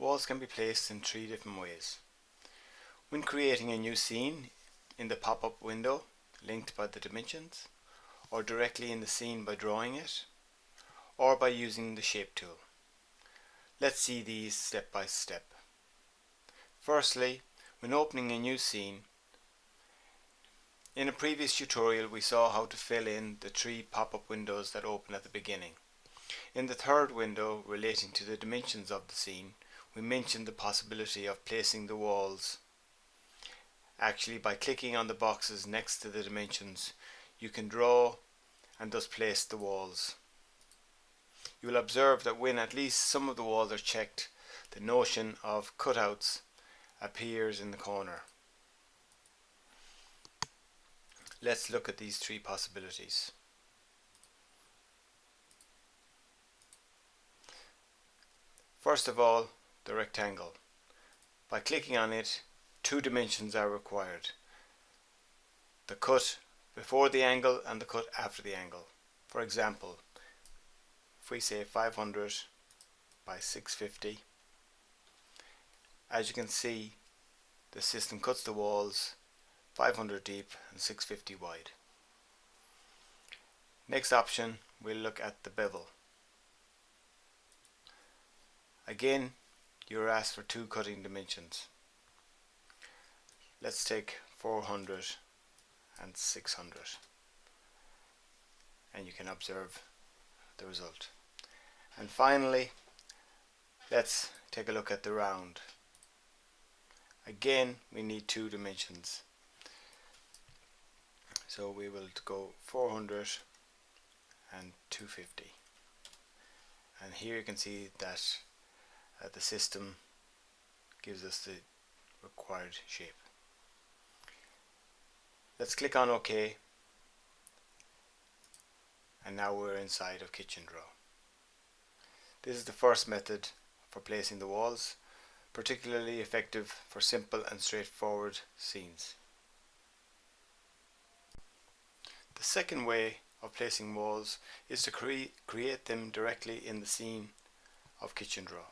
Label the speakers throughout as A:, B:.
A: Walls can be placed in three different ways. When creating a new scene in the pop-up window linked by the dimensions, or directly in the scene by drawing it, or by using the shape tool. Let's see these step by step. Firstly, when opening a new scene, in a previous tutorial we saw how to fill in the three pop-up windows that open at the beginning. In the third window relating to the dimensions of the scene, we mentioned the possibility of placing the walls. Actually, by clicking on the boxes next to the dimensions, you can draw and thus place the walls. You will observe that when at least some of the walls are checked, the notion of cutouts appears in the corner. Let's look at these three possibilities. First of all, the rectangle. By clicking on it, two dimensions are required: the cut before the angle and the cut after the angle. For example, if we say 500 by 650, as you can see, the system cuts the walls 500 deep and 650 wide. Next option, we'll look at the bevel. Again, you're asked for two cutting dimensions. Let's take 400 and 600, and you can observe the result. And finally, let's take a look at the round. Again, we need two dimensions, so we will go 400 and 250, and here you can see that the system gives us the required shape. Let's click on OK, and now we're inside of KitchenDraw. This is the first method for placing the walls, particularly effective for simple and straightforward scenes. The second way of placing walls is to create them directly in the scene of KitchenDraw.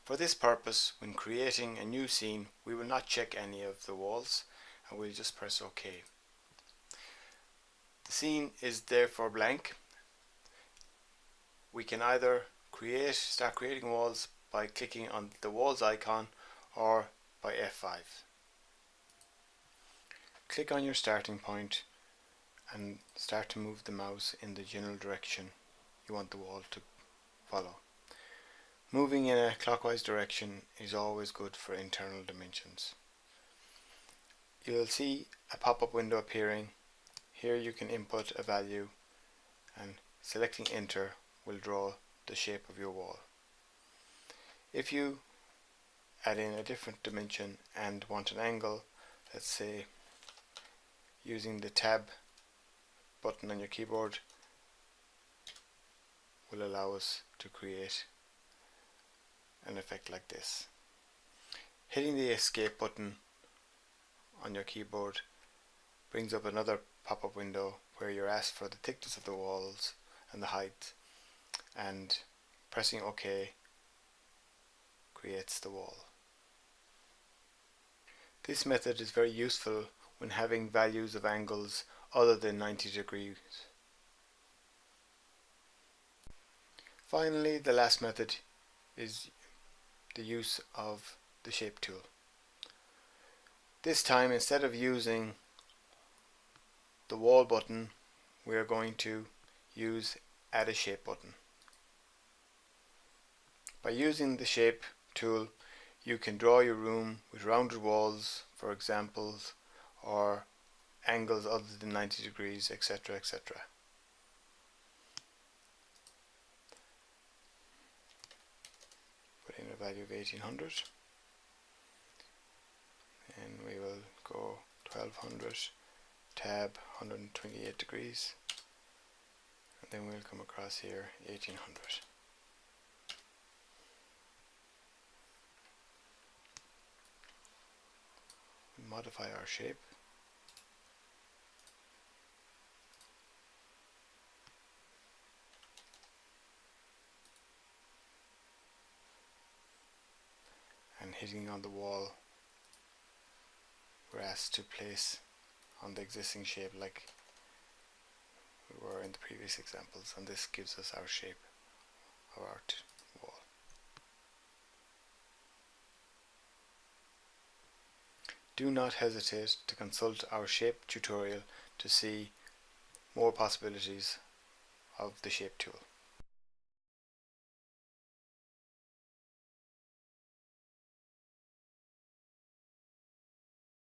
A: For this purpose, when creating a new scene, we will not check any of the walls, and we'll just press OK. The scene is therefore blank. We can either start creating walls by clicking on the walls icon or by F5. Click on your starting point and start to move the mouse in the general direction you want the wall to follow. Moving in a clockwise direction is always good for internal dimensions. You'll see a pop-up window appearing. Here you can input a value, and selecting enter will draw the shape of your wall. If you add in a different dimension and want an angle, let's say using the tab button on your keyboard will allow us to create an effect like this. Hitting the escape button on your keyboard brings up another pop-up window where you're asked for the thickness of the walls and the height, and pressing OK creates the wall. This method is very useful when having values of angles other than 90 degrees. Finally, the last method is the use of the shape tool. This time, instead of using the wall button, we are going to use add a shape button. By using the shape tool, you can draw your room with rounded walls, for examples, or angles other than 90 degrees, etc., etc. Put in a value of 1800, and we will go 1200, tab 128 degrees, and then we'll come across here 1800. Modify our shape. hitting on the wall we're asked to place on the existing shape like we were in the previous examples, and this gives us our shape of our wall. Do not hesitate to consult our shape tutorial to see more possibilities of the shape tool.